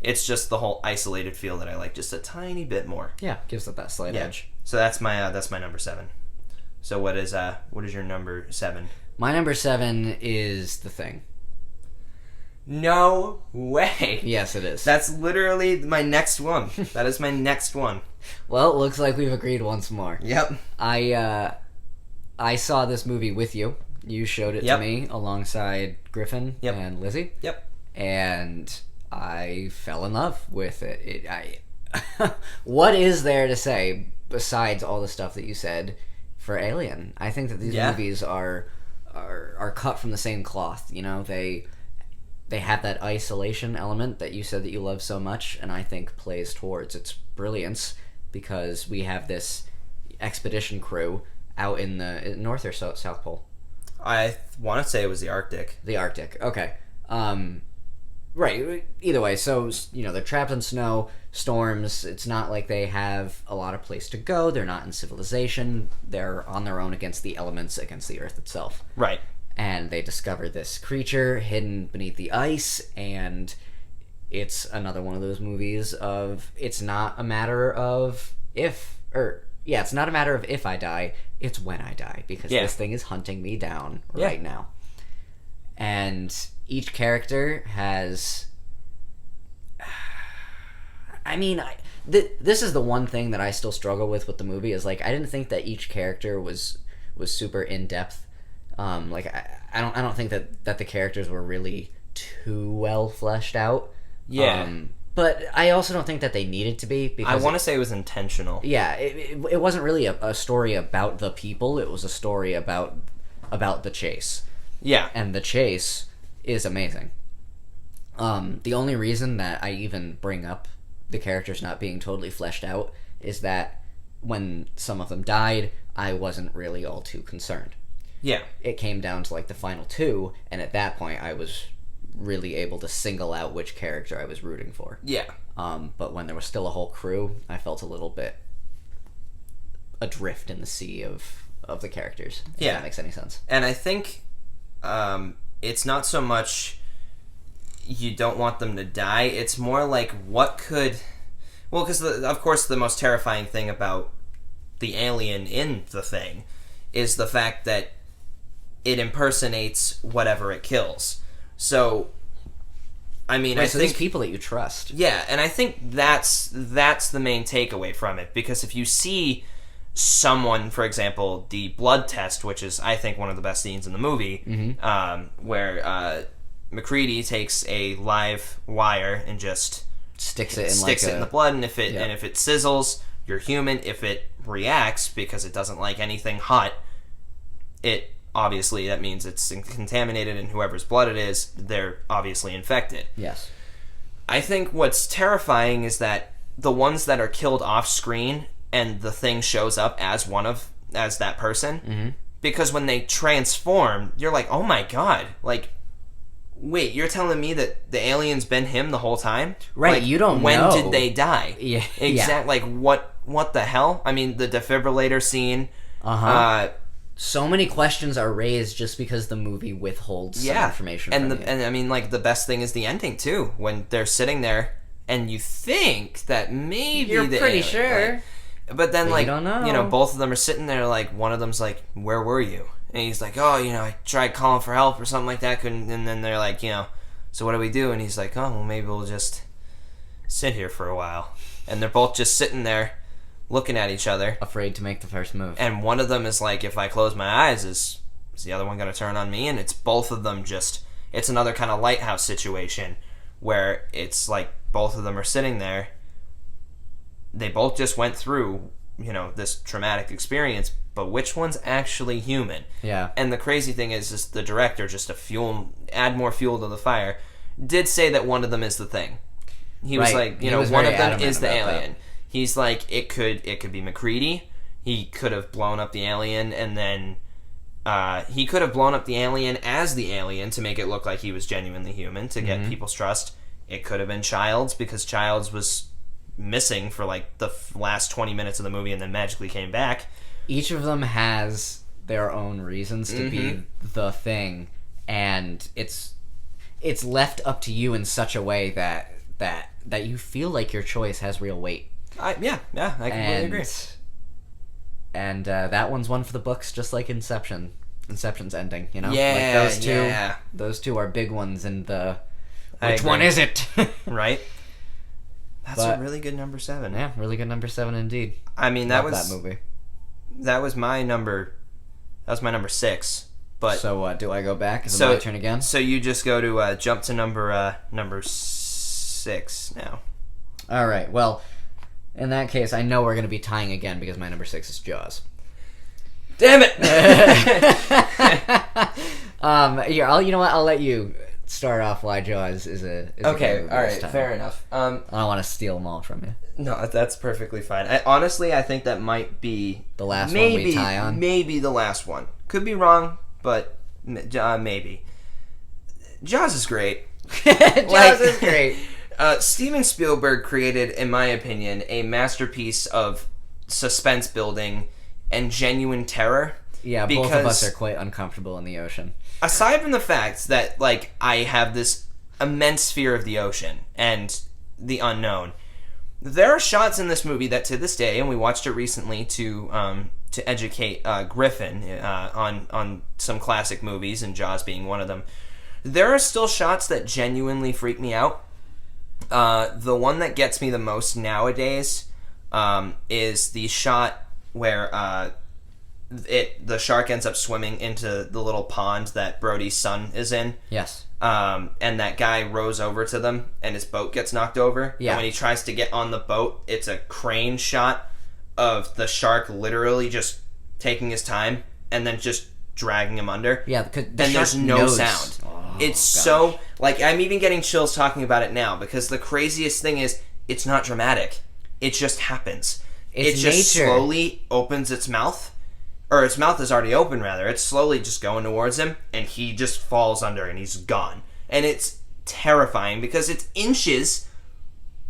It's just the whole isolated feel that I like just a tiny bit more. Yeah, gives it that slight edge. So that's my number 7. So what is your number 7? My number 7 is The Thing. No way. Yes, it is. That's literally my next one. That is my next one. Well, it looks like we've agreed once more. Yep. I saw this movie with you. You showed it to me alongside Griffin and Lizzie. Yep. And I fell in love with it. What is there to say besides all the stuff that you said for Alien? I think that these movies are cut from the same cloth. They have that isolation element that you said that you love so much, and I think plays towards its brilliance because we have this expedition crew out in the North or South Pole. I want to say it was the Arctic. The Arctic. Okay. Right. Either way, so they're trapped in snow, storms. It's not like they have a lot of place to go. They're not in civilization. They're on their own against the elements, against the Earth itself. Right. And they discover this creature hidden beneath the ice, and it's another one of those movies of it's not a matter of if I die, it's when I die, because this thing is hunting me down right now. And each character has... I mean, this is the one thing that I still struggle with the movie, is like I didn't think that each character was super in-depth. I don't think that the characters were really too well fleshed out. Yeah. But I also don't think that they needed to be, because I want to say it was intentional. Yeah, it wasn't really a story about the people. It was a story about the chase. Yeah. And the chase is amazing. The only reason that I even bring up the characters not being totally fleshed out is that when some of them died, I wasn't really all too concerned. Yeah. It came down to like the final 2, and at that point I was really able to single out which character I was rooting for. Yeah. But when there was still a whole crew, I felt a little bit adrift in the sea of the characters. If that makes any sense. And I think it's not so much you don't want them to die. It's more like what could... Well, because of course the most terrifying thing about the alien in The Thing is the fact that it impersonates whatever it kills. So, I mean, I think... these people that you trust. Yeah, and I think that's the main takeaway from it, because if you see someone, for example, the blood test, which is, I think, one of the best scenes in the movie, where McCready takes a live wire and just sticks it in the blood, and if it sizzles, you're human. If it reacts because it doesn't like anything hot, it obviously, that means it's contaminated, and whoever's blood it is, they're obviously infected. Yes. I think what's terrifying is that the ones that are killed off screen and the thing shows up as that person, because when they transform, you're like, oh my god, like, wait, you're telling me that the alien's been him the whole time? Right, like, you don't when know. When did they die? Yeah. Exactly. Like, what the hell? I mean, the defibrillator scene. So many questions are raised just because the movie withholds some information from you. And I mean, like, the best thing is the ending, too. When they're sitting there, and you think that maybe you're pretty alien, sure. Like, but then, like, you don't know. You know, both of them are sitting there, like, one of them's like, where were you? And he's like, oh, you know, I tried calling for help or something like that. And then they're like, you know, so what do we do? And he's like, oh, well, maybe we'll just sit here for a while. And they're both just sitting there looking at each other. Afraid to make the first move. And one of them is like, if I close my eyes, is the other one going to turn on me? And it's both of them just, it's another kind of lighthouse situation where it's like both of them are sitting there. They both just went through, you know, this traumatic experience, but which one's actually human? Yeah. And the crazy thing is the director, just to add more fuel to the fire, did say that one of them is the thing. He was like, you know, one of them is the alien. He's like, it could be MacReady. He could have blown up the alien, and then he could have blown up the alien as the alien to make it look like he was genuinely human, to get people's trust. It could have been Childs, because Childs was missing for like the last 20 minutes of the movie and then magically came back. Each of them has their own reasons to be the thing, and it's left up to you in such a way that you feel like your choice has real weight. I completely agree. And that one's one for the books, just like Inception. Inception's ending, you know? Yeah, like those two are big ones in the... Which one is it? Right? That's a really good number 7. Yeah, really good number 7 indeed. I mean, that movie. That was my number 6. But so do I go back? Is it my turn again? So you just go to jump to number 6 now. All right. Well, in that case, I know we're going to be tying again because my number 6 is Jaws. Damn it! Here, you know what? I'll let you start off why Jaws is a okay. All right, fair enough. I don't want to steal them all from you. No, that's perfectly fine. Honestly, I think that might be the last one we tie on. Maybe the last one. Could be wrong, but maybe. Jaws is great. Jaws is great. Steven Spielberg created, in my opinion, a masterpiece of suspense building and genuine terror. Yeah, both of us are quite uncomfortable in the ocean. Aside from the fact that, like, I have this immense fear of the ocean and the unknown, there are shots in this movie that to this day, and we watched it recently to educate Griffin on some classic movies, and Jaws being one of them. There are still shots that genuinely freak me out. The one that gets me the most nowadays is the shot where the shark ends up swimming into the little pond that Brody's son is in. Yes. And that guy rows over to them, and his boat gets knocked over. Yeah. And when he tries to get on the boat, it's a crane shot of the shark literally just taking his time and then just dragging him under. Yeah, because there's no sound. Oh, it's so, like, I'm even getting chills talking about it now, because the craziest thing is, it's not dramatic. It just happens. It just slowly opens its mouth, or its mouth is already open, rather. It's slowly just going towards him, and he just falls under, and he's gone. And it's terrifying, because it's inches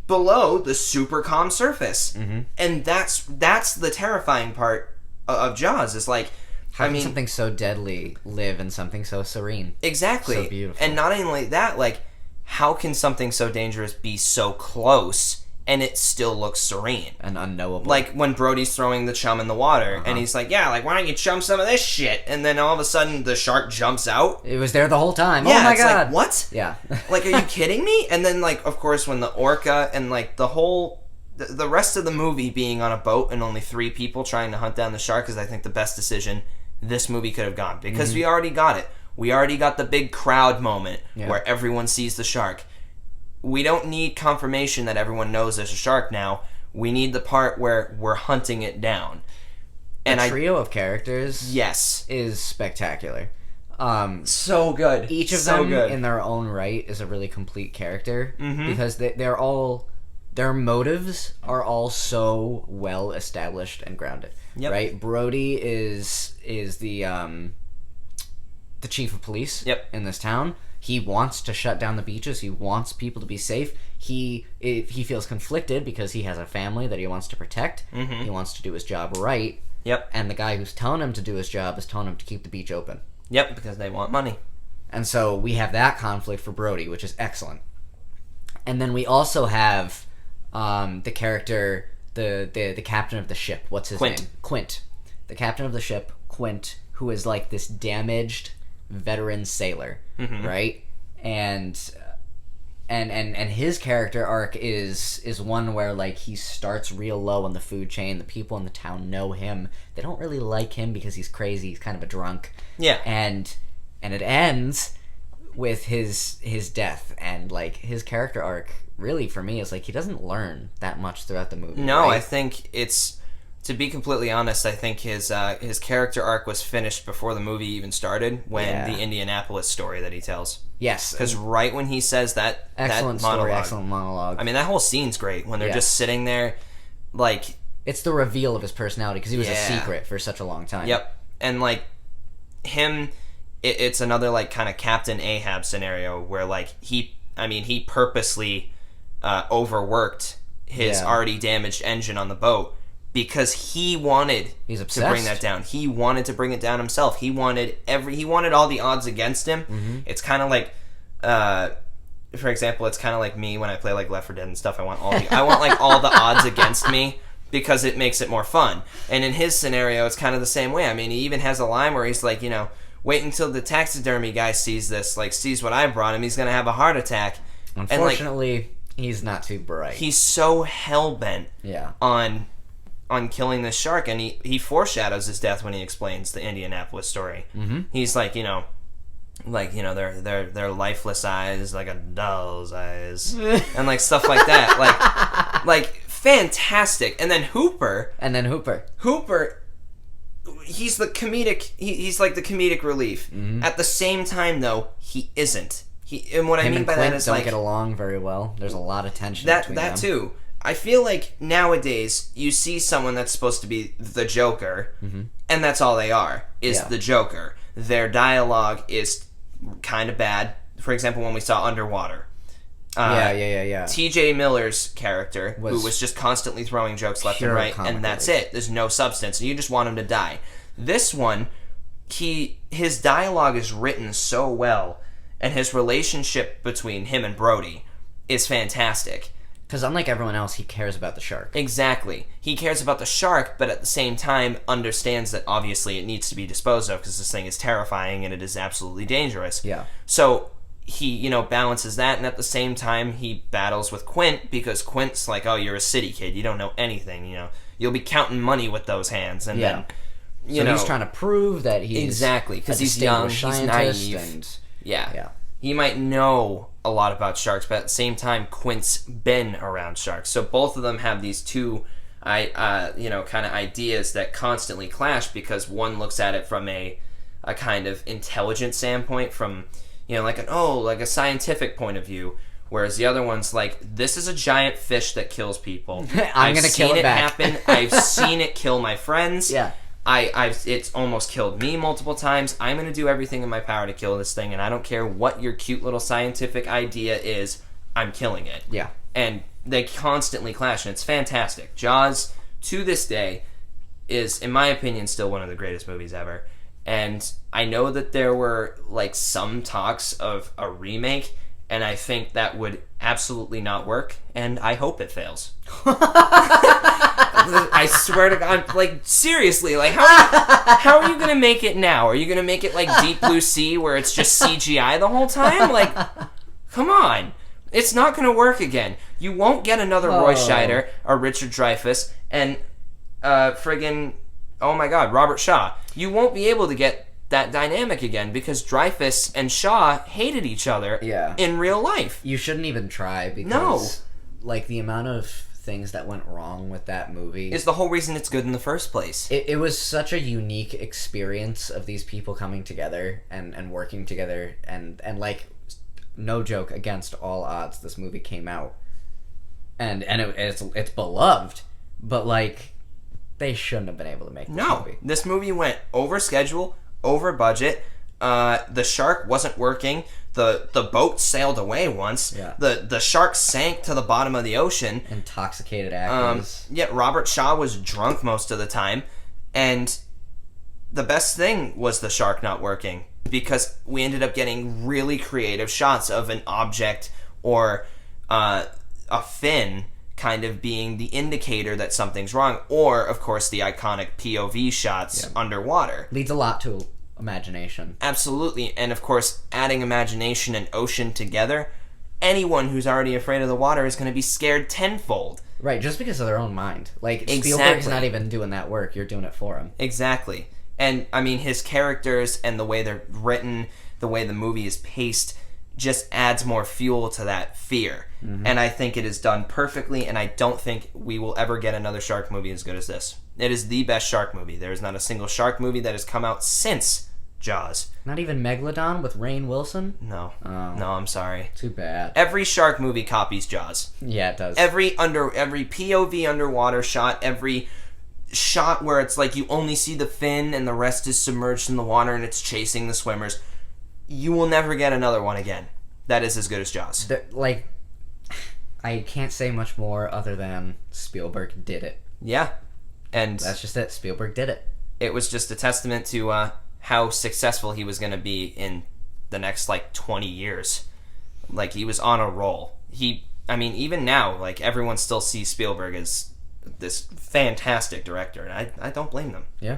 below the super calm surface. Mm-hmm. And that's the terrifying part of Jaws, is like, how can something so deadly live in something so serene? Exactly. So beautiful. And not only that, like, how can something so dangerous be so close and it still looks serene? And unknowable. Like when Brody's throwing the chum in the water, and he's like, yeah, like, why don't you chum some of this shit? And then all of a sudden the shark jumps out. It was there the whole time. Yeah, oh my it's god. Like, what? Yeah. Like, are you kidding me? And then, like, of course, when the orca and, like, the rest of the movie being on a boat and only 3 people trying to hunt down the shark is, I think, the best decision this movie could have gone, because we already got it. We already got the big crowd moment where everyone sees the shark. We don't need confirmation that everyone knows there's a shark now. We need the part where we're hunting it down. And the trio of characters is spectacular. So good. Each of them in their own right is a really complete character because they're all, their motives are all so well established and grounded. Yep. Right? Brody is the chief of police in this town. He wants to shut down the beaches. He wants people to be safe. He feels conflicted because he has a family that he wants to protect. He wants to do his job right. Yep. And the guy who's telling him to do his job is telling him to keep the beach open. Yep, because they want money. And so we have that conflict for Brody, which is excellent. And then we also have the character, the captain of the ship. What's his name? Quint. The captain of the ship, Quint, who is like this damaged veteran sailor, right? And his character arc is one where like he starts real low on the food chain. The people in the town know him. They don't really like him because he's crazy. He's kind of a drunk. Yeah. And it ends with his death, and like his character arc really for me is like he doesn't learn that much throughout the movie. No, right? I think it's, to be completely honest, I think his character arc was finished before the movie even started, when the Indianapolis story that he tells. Yes. Because right when he says that excellent monologue. I mean, that whole scene's great when they're just sitting there, like... It's the reveal of his personality, because he was a secret for such a long time. Yep. And, like, him... It's another, like, kind of Captain Ahab scenario where, like, he purposely overworked his already damaged engine on the boat, because he wanted to bring that down. He wanted to bring it down himself. He wanted all the odds against him. It's kind of like, for example, it's kind of like me when I play like Left 4 Dead and stuff. I want like all the odds against me because it makes it more fun. And in his scenario, it's kind of the same way. I mean, he even has a line where he's like, wait until the taxidermy guy sees what I brought him. He's gonna have a heart attack. Unfortunately, he's not too bright. He's so hell-bent on killing this shark, and he foreshadows his death when he explains the Indianapolis story. He's like, they're lifeless eyes, like a doll's eyes, and like stuff like that, like fantastic. And then Hooper, he's the comedic. He's like the comedic relief. At the same time, though, he isn't. And what I mean by that is don't get along very well. There's a lot of tension between them. That too. I feel like nowadays you see someone that's supposed to be the Joker, and that's all they are, is the Joker. Their dialogue is kind of bad. For example, when we saw Underwater. T.J. Miller's character, who was just constantly throwing jokes left and right, and that's it. There's no substance, and you just want him to die. This one, his dialogue is written so well, and his relationship between him and Brody is fantastic. Because unlike everyone else, he cares about the shark. Exactly. He cares about the shark, but at the same time understands that obviously it needs to be disposed of because this thing is terrifying and it is absolutely dangerous. Yeah. So he, balances that, and at the same time he battles with Quint, because Quint's like, oh, you're a city kid. You don't know anything, You'll be counting money with those hands. And then, he's trying to prove that he's... Exactly, because he's young, he's naive. Yeah. He might know a lot about sharks, but at the same time, Quint's been around sharks. So both of them have these two, kind of ideas that constantly clash, because one looks at it from a kind of intelligent standpoint, from, like a scientific point of view, whereas the other one's like, this is a giant fish that kills people. I'm going to kill it back. Happen. I've seen it kill my friends. Yeah. It's almost killed me multiple times. I'm going to do everything in my power to kill this thing, and I don't care what your cute little scientific idea is, I'm killing it. Yeah. And they constantly clash, and it's fantastic. Jaws, to this day, is, in my opinion, still one of the greatest movies ever. And I know that there were, some talks of a remake, and I think that would absolutely not work, and I hope it fails. I swear to God, seriously, how are you gonna make it now? Are you gonna make it like Deep Blue Sea, where it's just CGI the whole time? Come on. It's not gonna work again. You won't get another Roy Scheider, or Richard Dreyfuss, and friggin', oh my God, Robert Shaw. You won't be able to get that dynamic again, because Dreyfuss and Shaw hated each other in real life. You shouldn't even try, because the amount of things that went wrong with that movie. Is the whole reason it's good in the first place. It was such a unique experience of these people coming together and working together, and like, no joke, against all odds, this movie came out. And it's beloved, but, like, they shouldn't have been able to make this movie. This movie went over schedule, over budget. The shark wasn't working. The boat sailed away once. Yeah. The shark sank to the bottom of the ocean. Intoxicated actors. Yet Robert Shaw was drunk most of the time. And the best thing was the shark not working, because we ended up getting really creative shots of an object or a fin kind of being the indicator that something's wrong, or, of course, the iconic POV shots underwater. Leads a lot to imagination. Absolutely. And, of course, adding imagination and ocean together, anyone who's already afraid of the water is going to be scared tenfold. Right, just because of their own mind. Like, Exactly. Spielberg's not even doing that work. You're doing it for him. Exactly. And, I mean, his characters and the way they're written, the way the movie is paced, just adds more fuel to that fear. Mm-hmm. And I think it is done perfectly, and I don't think we will ever get another shark movie as good as this. It is the best shark movie. There is not a single shark movie that has come out since Jaws. Not even Megalodon with Rainn Wilson? No. Oh. No, I'm sorry. Too bad. Every shark movie copies Jaws. Yeah, it does. Every POV underwater shot, every shot where it's like you only see the fin and the rest is submerged in the water and it's chasing the swimmers. You will never get another one again that is as good as Jaws. Like, I can't say much more other than Spielberg did it. Yeah. And that's just it. Spielberg did it. It was just a testament to how successful he was going to be in the next, 20 years. Like, he was on a roll. Even now, everyone still sees Spielberg as this fantastic director, and I don't blame them. Yeah.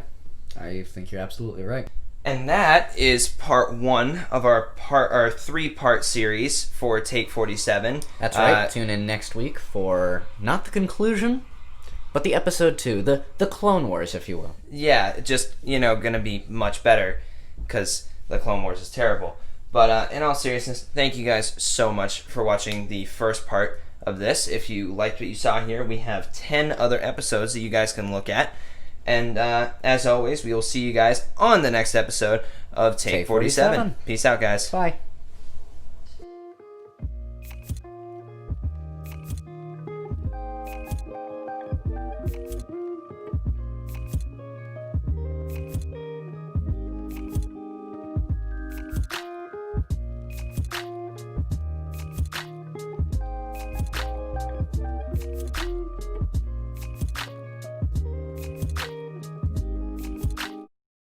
I think you're absolutely right. And that is part one of our 3-part series for Take 47. That's right. Tune in next week for not the conclusion, but the episode 2, the Clone Wars, if you will. Yeah, just, gonna be much better, because the Clone Wars is terrible. But in all seriousness, thank you guys so much for watching the first part of this. If you liked what you saw here, we have 10 other episodes that you guys can look at. And as always, we will see you guys on the next episode of Take 47. Peace out, guys. Bye.